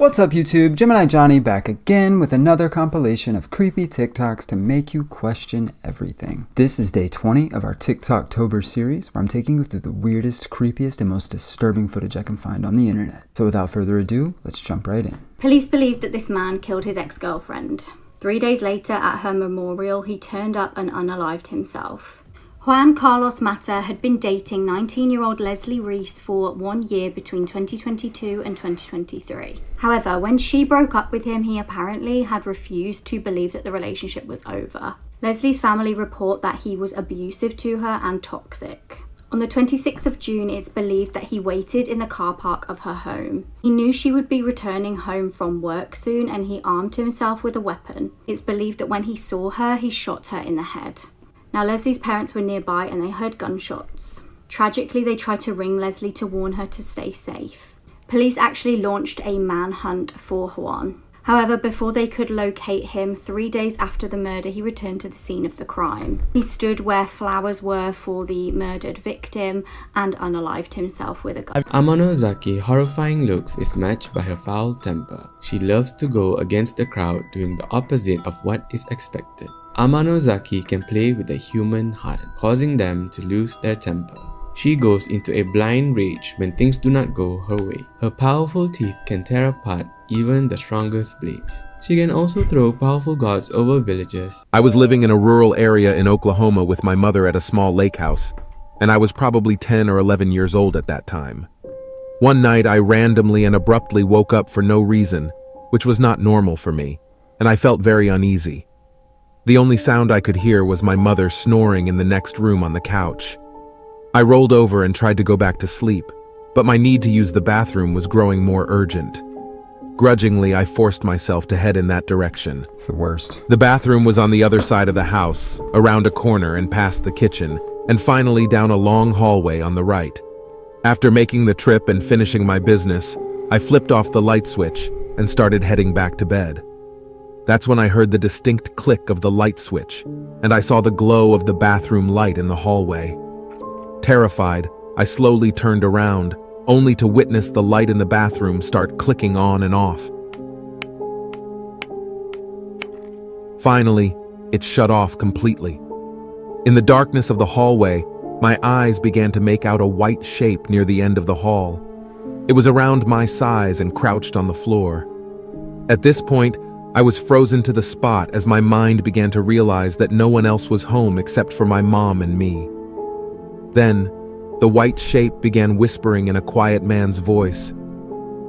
What's up YouTube, Gemini Johnny back again with another compilation of creepy TikToks to make you question everything. This is day 20 of our TikToktober series where I'm taking you through the weirdest, creepiest, and most disturbing footage I can find on the internet. So without further ado, let's jump right in. Police believe that this man killed his ex-girlfriend. 3 days later at her memorial, he turned up and unalived himself. Juan Carlos Mata had been dating 19-year-old Leslie Reese for 1 year between 2022 and 2023. However, when she broke up with him, he apparently had refused to believe that the relationship was over. Leslie's family report that he was abusive to her and toxic. On the 26th of June, it's believed that he waited in the car park of her home. He knew she would be returning home from work soon and he armed himself with a weapon. It's believed that when he saw her, he shot her in the head. Now, Leslie's parents were nearby and they heard gunshots. Tragically, they tried to ring Leslie to warn her to stay safe. Police actually launched a manhunt for Juan. However, before they could locate him, 3 days after the murder, he returned to the scene of the crime. He stood where flowers were for the murdered victim and unalived himself with a gun. Amanozaki's horrifying looks is matched by her foul temper. She loves to go against the crowd, doing the opposite of what is expected. Amanozaki can play with the human heart, causing them to lose their temper. She goes into a blind rage when things do not go her way. Her powerful teeth can tear apart even the strongest blades. She can also throw powerful gods over villages. I was living in a rural area in Oklahoma with my mother at a small lake house, and I was probably 10 or 11 years old at that time. One night I randomly and abruptly woke up for no reason, which was not normal for me, and I felt very uneasy. The only sound I could hear was my mother snoring in the next room on the couch. I rolled over and tried to go back to sleep, but my need to use the bathroom was growing more urgent. Grudgingly, I forced myself to head in that direction. It's the worst. The bathroom was on the other side of the house, around a corner and past the kitchen, and finally down a long hallway on the right. After making the trip and finishing my business, I flipped off the light switch and started heading back to bed. That's when I heard the distinct click of the light switch, and I saw the glow of the bathroom light in the hallway. Terrified, I slowly turned around, only to witness the light in the bathroom start clicking on and off. Finally, it shut off completely. In the darkness of the hallway, my eyes began to make out a white shape near the end of the hall. It was around my size and crouched on the floor. At this point, I was frozen to the spot as my mind began to realize that no one else was home except for my mom and me. Then, the white shape began whispering in a quiet man's voice,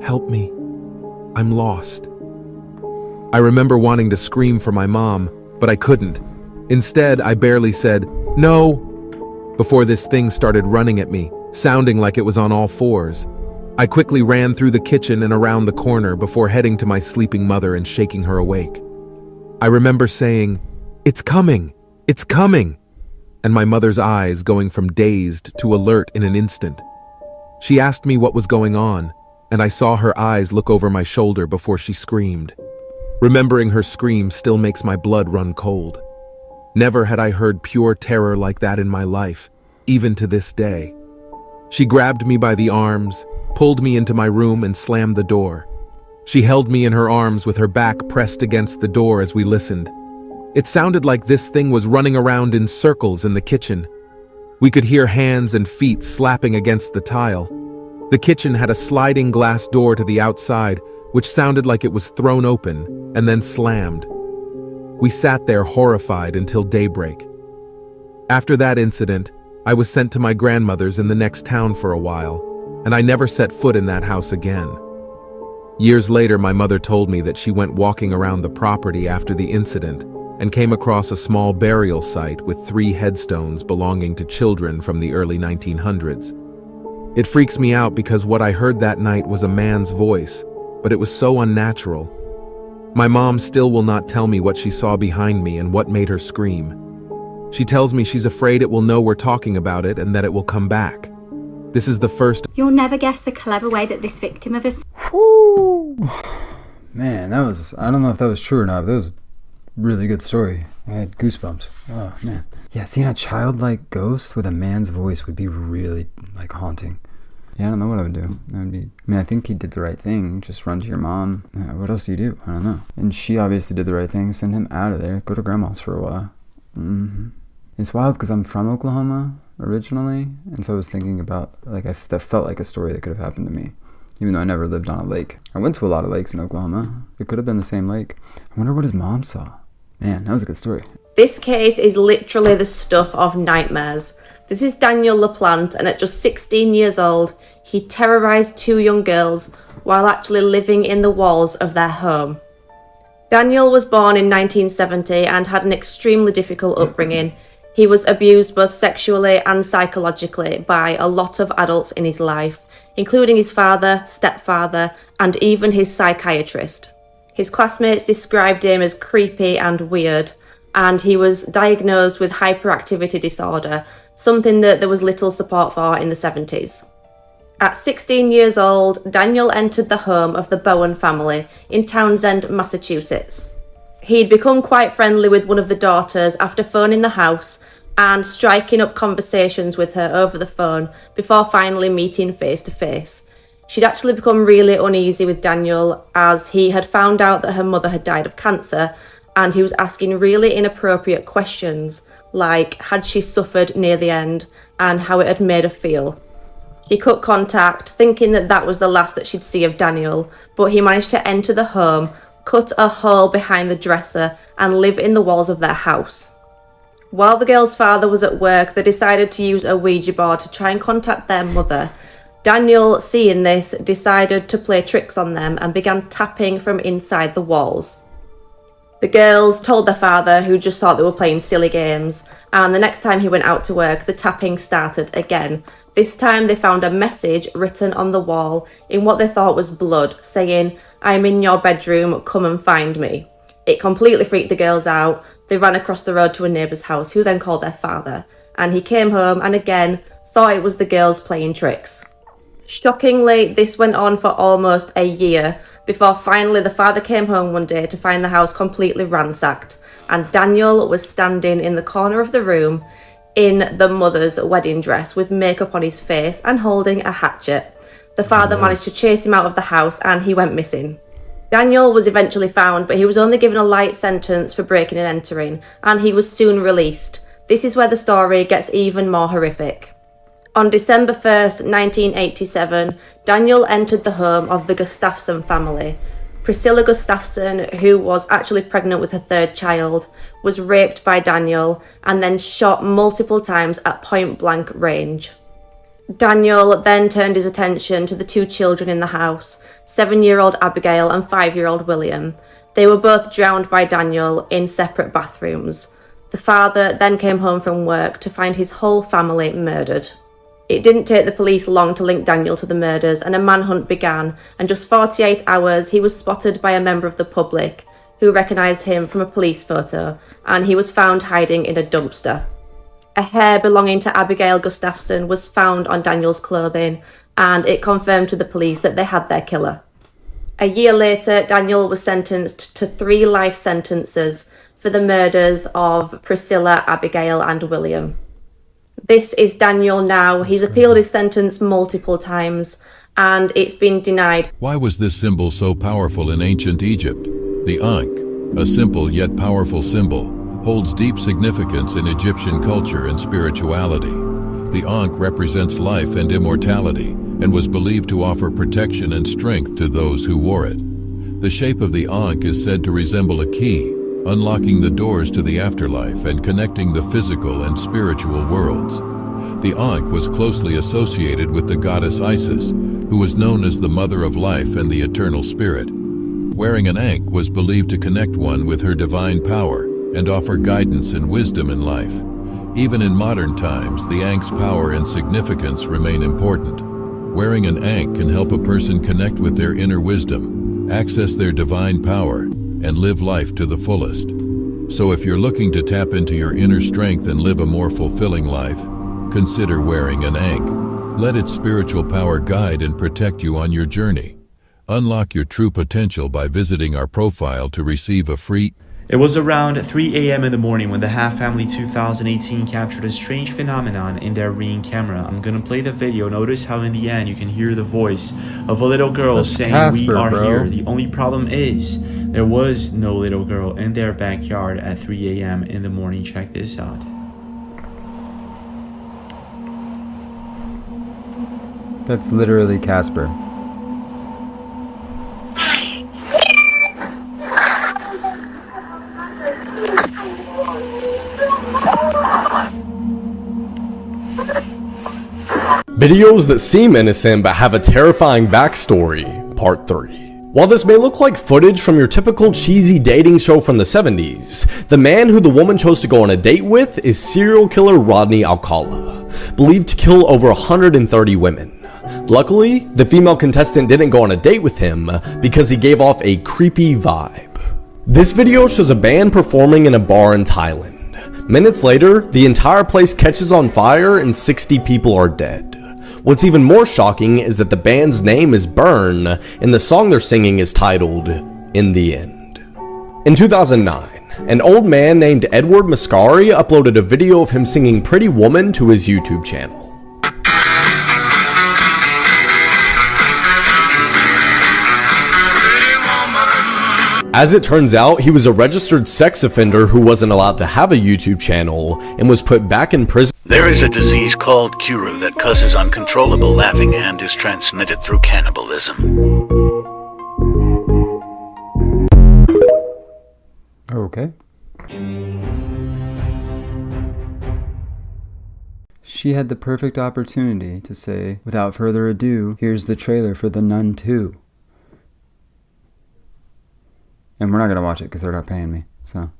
"Help me, I'm lost." I remember wanting to scream for my mom, but I couldn't. Instead, I barely said, "No," before this thing started running at me, sounding like it was on all fours. I quickly ran through the kitchen and around the corner before heading to my sleeping mother and shaking her awake. I remember saying, "It's coming! It's coming!" and my mother's eyes going from dazed to alert in an instant. She asked me what was going on, and I saw her eyes look over my shoulder before she screamed. Remembering her scream still makes my blood run cold. Never had I heard pure terror like that in my life, even to this day. She grabbed me by the arms, pulled me into my room and slammed the door. She held me in her arms with her back pressed against the door as we listened. It sounded like this thing was running around in circles in the kitchen. We could hear hands and feet slapping against the tile. The kitchen had a sliding glass door to the outside, which sounded like it was thrown open and then slammed. We sat there horrified until daybreak. After that incident, I was sent to my grandmother's in the next town for a while, and I never set foot in that house again. Years later, my mother told me that she went walking around the property after the incident and came across a small burial site with 3 headstones belonging to children from the early 1900s. It freaks me out because what I heard that night was a man's voice, but it was so unnatural. My mom still will not tell me what she saw behind me and what made her scream. She tells me she's afraid it will know we're talking about it and that it will come back. This is the first. You'll never guess the clever way that this victim of a... Whew. Man, that was, I don't know if that was true or not, but that was a really good story. I had goosebumps. Oh, man. Yeah, seeing a childlike ghost with a man's voice would be really, haunting. Yeah, I don't know what I would do. I think he did the right thing. Just run to your mom. What else do you do? I don't know. And she obviously did the right thing. Send him out of there. Go to grandma's for a while. It's wild because I'm from Oklahoma originally. And so I was thinking about, like, that felt like a story that could have happened to me. Even though I never lived on a lake. I went to a lot of lakes in Oklahoma. It could have been the same lake. I wonder what his mom saw. Man, that was a good story. This case is literally the stuff of nightmares. This is Daniel LaPlante, and at just 16 years old, he terrorized 2 young girls while actually living in the walls of their home. Daniel was born in 1970 and had an extremely difficult upbringing. He was abused both sexually and psychologically by a lot of adults in his life, including his father, stepfather, and even his psychiatrist. His classmates described him as creepy and weird, and he was diagnosed with hyperactivity disorder, something that there was little support for in the 70s. At 16 years old, Daniel entered the home of the Bowen family in Townsend, Massachusetts. He'd become quite friendly with one of the daughters after phoning the house and striking up conversations with her over the phone before finally meeting face to face. She'd actually become really uneasy with Daniel as he had found out that her mother had died of cancer, and he was asking really inappropriate questions like had she suffered near the end and how it had made her feel. She cut contact, thinking that that was the last that she'd see of Daniel, but he managed to enter the home, cut a hole behind the dresser, and live in the walls of their house. While the girl's father was at work, they decided to use a Ouija board to try and contact their mother. Daniel, seeing this, decided to play tricks on them and began tapping from inside the walls. The girls told their father, who just thought they were playing silly games, and the next time he went out to work, the tapping started again. This time they found a message written on the wall in what they thought was blood, saying, "I'm in your bedroom, come and find me." It completely freaked the girls out. They ran across the road to a neighbour's house, who then called their father, and he came home and again thought it was the girls playing tricks. Shockingly, this went on for almost a year before finally the father came home one day to find the house completely ransacked, and Daniel was standing in the corner of the room in the mother's wedding dress with makeup on his face and holding a hatchet. The father managed to chase him out of the house and he went missing. Daniel was eventually found, but he was only given a light sentence for breaking and entering, and he was soon released. This is where the story gets even more horrific. On December 1st, 1987, Daniel entered the home of the Gustafson family. Priscilla Gustafson, who was actually pregnant with her 3rd child, was raped by Daniel and then shot multiple times at point-blank range. Daniel then turned his attention to the 2 children in the house, 7-year-old Abigail and 5-year-old William. They were both drowned by Daniel in separate bathrooms. The father then came home from work to find his whole family murdered. It didn't take the police long to link Daniel to the murders, and a manhunt began, and just 48 hours he was spotted by a member of the public who recognised him from a police photo, and he was found hiding in a dumpster. A hair belonging to Abigail Gustafson was found on Daniel's clothing, and it confirmed to the police that they had their killer. A year later, Daniel was sentenced to 3 life sentences for the murders of Priscilla, Abigail, and William. This is Daniel now. He's appealed his sentence multiple times, and it's been denied. Why was this symbol so powerful in ancient Egypt? The Ankh, a simple yet powerful symbol, holds deep significance in Egyptian culture and spirituality. The Ankh represents life and immortality, and was believed to offer protection and strength to those who wore it. The shape of the Ankh is said to resemble a key, unlocking the doors to the afterlife and connecting the physical and spiritual worlds. The Ankh was closely associated with the goddess Isis, who was known as the Mother of Life and the Eternal Spirit. Wearing an Ankh was believed to connect one with her divine power and offer guidance and wisdom in life. Even in modern times, the Ankh's power and significance remain important. Wearing an Ankh can help a person connect with their inner wisdom, access their divine power, and live life to the fullest. So if you're looking to tap into your inner strength and live a more fulfilling life, consider wearing an Ankh. Let its spiritual power guide and protect you on your journey. Unlock your true potential by visiting our profile to receive a free... It was around 3 a.m. in the morning when the Half Family 2018 captured a strange phenomenon in their Ring camera. I'm gonna play the video. Notice how in the end you can hear the voice of a little girl That's saying, Casper, "We are bro. here." The only problem is there was no little girl in their backyard at 3 a.m. in the morning. Check this out. That's literally Casper. Videos that seem innocent but have a terrifying backstory, Part 3. While this may look like footage from your typical cheesy dating show from the 70s, the man who the woman chose to go on a date with is serial killer Rodney Alcala, believed to kill over 130 women. Luckily, the female contestant didn't go on a date with him because he gave off a creepy vibe. This video shows a band performing in a bar in Thailand. Minutes later, the entire place catches on fire and 60 people are dead. What's even more shocking is that the band's name is Burn, and the song they're singing is titled, In the End. In 2009, an old man named Edward Mascari uploaded a video of him singing Pretty Woman to his YouTube channel. As it turns out, he was a registered sex offender who wasn't allowed to have a YouTube channel and was put back in prison. There is a disease called Kuru that causes uncontrollable laughing and is transmitted through cannibalism. Okay. She had the perfect opportunity to say, without further ado, here's the trailer for The Nun 2. And we're not going to watch it because they're not paying me, so.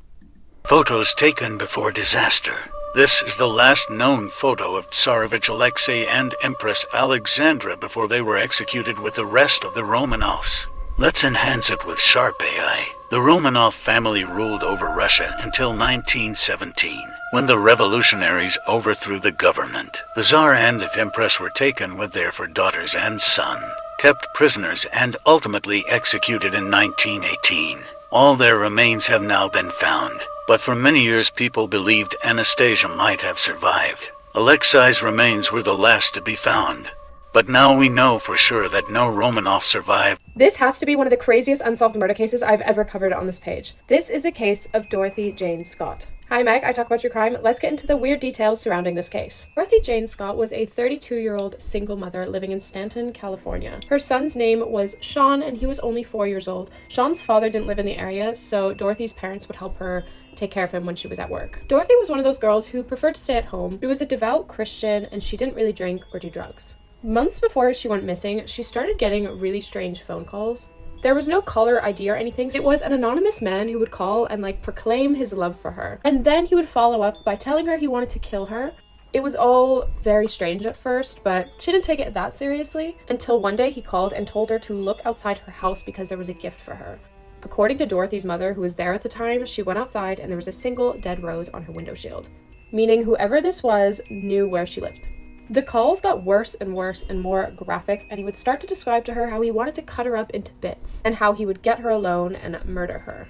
Photos taken before disaster. This is the last known photo of Tsarevich Alexei and Empress Alexandra before they were executed with the rest of the Romanovs. Let's enhance it with sharp AI. The Romanov family ruled over Russia until 1917, when the revolutionaries overthrew the government. The Tsar and the Empress were taken with their 4 daughters and son, kept prisoners, and ultimately executed in 1918. All their remains have now been found, but for many years people believed Anastasia might have survived. Alexei's remains were the last to be found, but now we know for sure that no Romanov survived. This has to be one of the craziest unsolved murder cases I've ever covered on this page. This is a case of Dorothy Jane Scott. Hi Meg, I talk about true crime. Let's get into the weird details surrounding this case. Dorothy Jane Scott was a 32-year-old single mother living in Stanton, California. Her son's name was Sean and he was only 4 years old. Sean's father didn't live in the area, so Dorothy's parents would help her take care of him when she was at work. Dorothy was one of those girls who preferred to stay at home. She was a devout Christian and she didn't really drink or do drugs. Months before she went missing, she started getting really strange phone calls. There was no caller ID or anything. It was an anonymous man who would call and proclaim his love for her. And then he would follow up by telling her he wanted to kill her. It was all very strange at first, but she didn't take it that seriously until one day he called and told her to look outside her house because there was a gift for her. According to Dorothy's mother, who was there at the time, she went outside and there was a single dead rose on her window shield, meaning whoever this was knew where she lived. The calls got worse and worse and more graphic, and he would start to describe to her how he wanted to cut her up into bits, and how he would get her alone and murder her.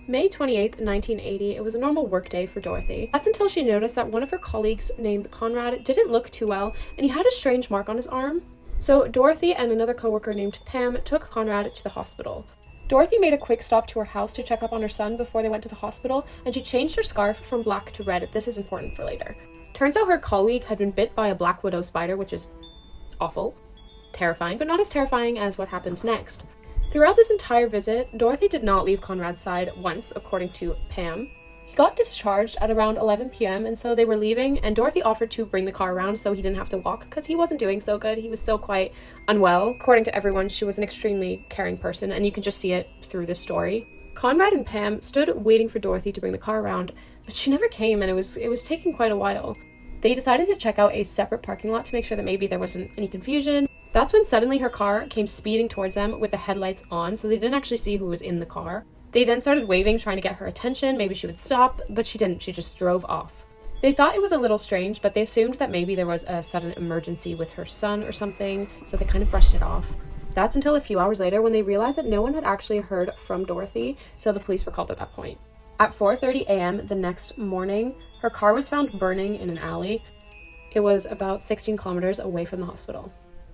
May 28th, 1980, it was a normal workday for Dorothy. That's until she noticed that one of her colleagues named Conrad didn't look too well, and he had a strange mark on his arm. So Dorothy and another coworker named Pam took Conrad to the hospital. Dorothy made a quick stop to her house to check up on her son before they went to the hospital, and she changed her scarf from black to red. This is important for later. Turns out her colleague had been bit by a black widow spider, which is awful, terrifying, but not as terrifying as what happens next. Throughout this entire visit, Dorothy did not leave Conrad's side once, according to Pam. He got discharged at around 11 p.m. and so they were leaving, and Dorothy offered to bring the car around so he didn't have to walk because he wasn't doing so good. He was still quite unwell. According to everyone, she was an extremely caring person, and you can just see it through this story. Conrad and Pam stood waiting for Dorothy to bring the car around, but she never came, and it was taking quite a while. They decided to check out a separate parking lot to make sure that maybe there wasn't any confusion. That's when suddenly her car came speeding towards them with the headlights on, so they didn't actually see who was in the car. They then started waving, trying to get her attention. Maybe she would stop, but she didn't. She just drove off. They thought it was a little strange, but they assumed that maybe there was a sudden emergency with her son or something, so they kind of brushed it off. That's until a few hours later when they realized that no one had actually heard from Dorothy, so the police were called at that point. At 4:30 a.m. the next morning, her car was found burning in an alley. It was about 16 kilometers away from the hospital.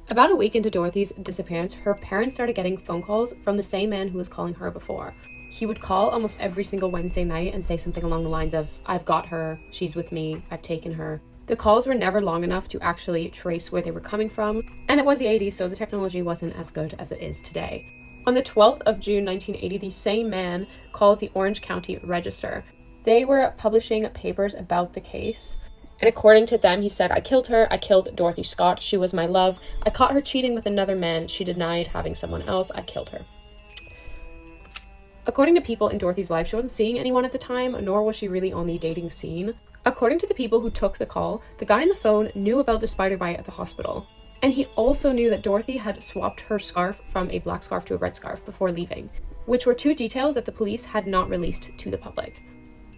About a week into Dorothy's disappearance, her parents started getting phone calls from the same man who was calling her before. He would call almost every single Wednesday night and say something along the lines of, "I've got her, she's with me, I've taken her." The calls were never long enough to actually trace where they were coming from, and it was the 80s, so the technology wasn't as good as it is today. On the 12th of June 1980, the same man calls the Orange County Register. They were publishing papers about the case, and according to them, he said, "I killed her, I killed Dorothy Scott, she was my love, I caught her cheating with another man, she denied having someone else, I killed her." According to people in Dorothy's life, she wasn't seeing anyone at the time, nor was she really on the dating scene. According to the people who took the call, the guy on the phone knew about the spider bite at the hospital. And he also knew that Dorothy had swapped her scarf from a black scarf to a red scarf before leaving, which were two details that the police had not released to the public.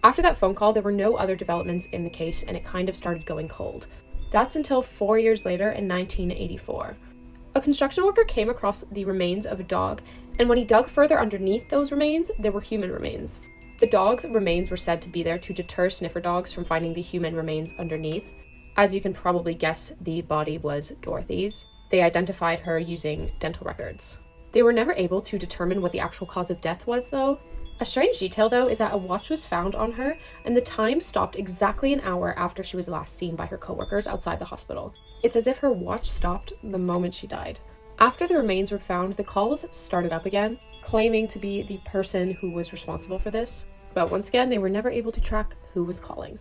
After that phone call, there were no other developments in the case, and it kind of started going cold. That's until 4 years later in 1984. A construction worker came across the remains of a dog, and when he dug further underneath those remains, there were human remains. The dog's remains were said to be there to deter sniffer dogs from finding the human remains underneath. As you can probably guess, the body was Dorothy's. They identified her using dental records. They were never able to determine what the actual cause of death was, though. A strange detail, though, is that a watch was found on her, and the time stopped exactly an hour after she was last seen by her coworkers outside the hospital. It's as if her watch stopped the moment she died. After the remains were found, the calls started up again, claiming to be the person who was responsible for this, but once again, they were never able to track who was calling.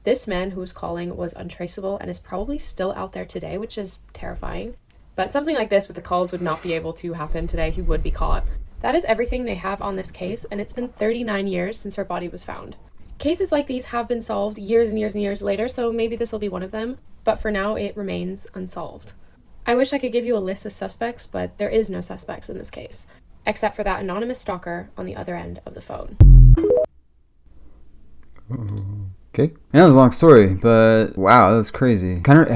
This man who was calling was untraceable and is probably still out there today, which is terrifying. But something like this with the calls would not be able to happen today. He would be caught. That is everything they have on this case, and it's been 39 years since her body was found. Cases like these have been solved years and years and years later, so maybe this will be one of them, but for now it remains unsolved. I wish I could give you a list of suspects, but there is no suspects in this case, except for that anonymous stalker on the other end of the phone. Okay. Yeah, that was a long story, but wow, that's crazy. Kind of,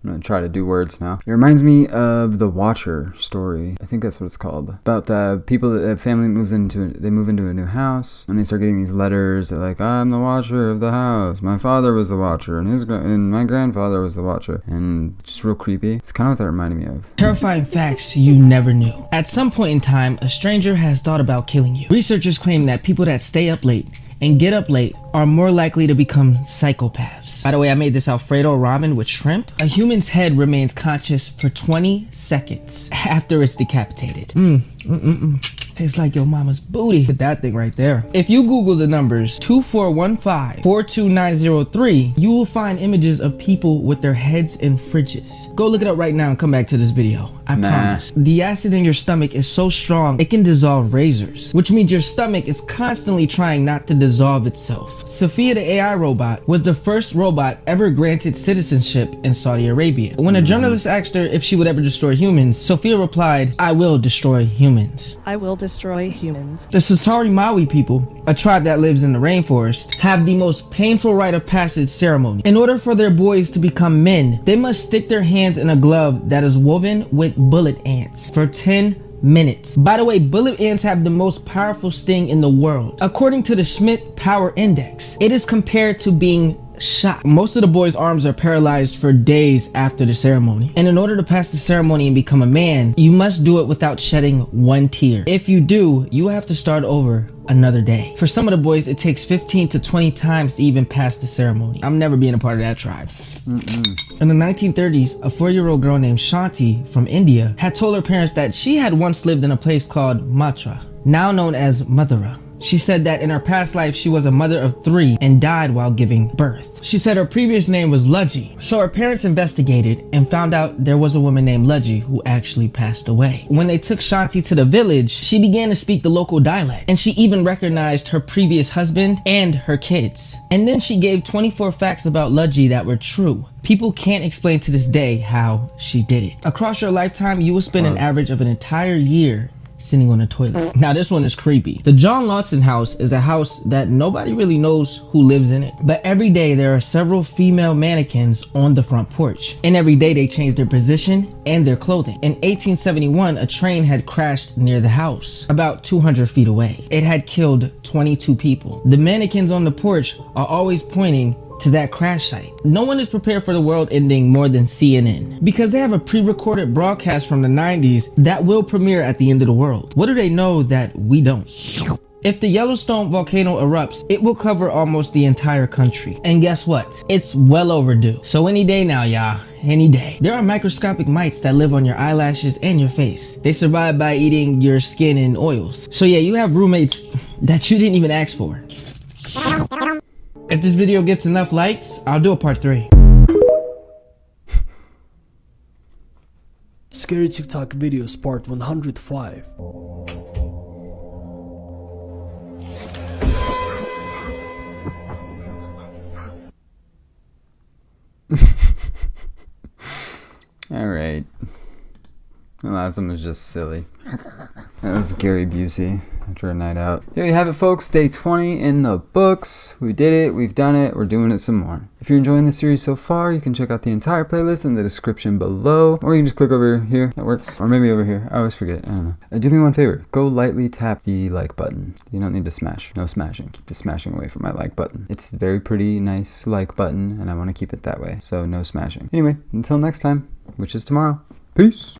I'm gonna try to do words now. It reminds me of the Watcher story. I think that's what it's called. About the people that a family move into a new house, and they start getting these letters that like, "I'm the Watcher of the house. My father was the Watcher, and my grandfather was the Watcher," and just real creepy. It's kind of what that reminded me of. Terrifying facts you never knew. At some point in time, a stranger has thought about killing you. Researchers claim that people that stay up late and get up late are more likely to become psychopaths. By the way, I made this Alfredo ramen with shrimp. A human's head remains conscious for 20 seconds after it's decapitated. Tastes like your mama's booty. Hit that thing right there. If you Google the numbers 2415-42903, you will find images of people with their heads in fridges. Go look it up right now and come back to this video. I promise. The acid in your stomach is so strong, it can dissolve razors, which means your stomach is constantly trying not to dissolve itself. Sophia the AI robot was the first robot ever granted citizenship in Saudi Arabia. When a journalist asked her if she would ever destroy humans, Sophia replied, "I will destroy humans." I will destroy humans. The Satari Maui people, a tribe that lives in the rainforest, have the most painful rite of passage ceremony. In order for their boys to become men, they must stick their hands in a glove that is woven with bullet ants for 10 minutes. By the way, bullet ants have the most powerful sting in the world. According to the Schmidt Power Index, it is compared to being shot. Most of the boys' arms are paralyzed for days after the ceremony. And in order to pass the ceremony and become a man, you must do it without shedding one tear. If you do, you have to start over another day. For some of the boys, it takes 15 to 20 times to even pass the ceremony. I'm never being a part of that tribe. In the 1930s, a 4-year-old girl named Shanti from India had told her parents that she had once lived in a place called Mathura, now known as Mathura. She said that in her past life, she was a mother of 3 and died while giving birth. She said her previous name was Ludgy. So her parents investigated and found out there was a woman named Ludgy who actually passed away. When they took Shanti to the village, she began to speak the local dialect, and she even recognized her previous husband and her kids. And then she gave 24 facts about Ludgy that were true. People can't explain to this day how she did it. Across your lifetime, you will spend an average of an entire year sitting on a toilet. Now this one is creepy. The John Lawson house is a house that nobody really knows who lives in it. But every day there are several female mannequins on the front porch. And every day they change their position and their clothing. In 1871, a train had crashed near the house, about 200 feet away. It had killed 22 people. The mannequins on the porch are always pointing to that crash site. No one is prepared for the world ending more than CNN, because they have a pre-recorded broadcast from the 90s that will premiere at the end of the world. What do they know that we don't? If the Yellowstone volcano erupts, it will cover almost the entire country. And guess what? It's well overdue. So any day now, y'all. Any day. There are microscopic mites that live on your eyelashes and your face. They survive by eating your skin and oils. So yeah, you have roommates that you didn't even ask for. If this video gets enough likes, I'll do a part 3. Scary TikTok videos part 105. Alright. The last one was just silly. That was Gary Busey after a night out. There you have it, folks. Day 20 in the books. We did it. We've done it. We're doing it some more. If you're enjoying the series so far, you can check out the entire playlist in the description below. Or you can just click over here. That works. Or maybe over here. I always forget. I don't know. Do me one favor. Go lightly tap the like button. You don't need to smash. No smashing. Keep the smashing away from my like button. It's a very pretty, nice like button, and I want to keep it that way. So no smashing. Anyway, until next time, which is tomorrow. Peace.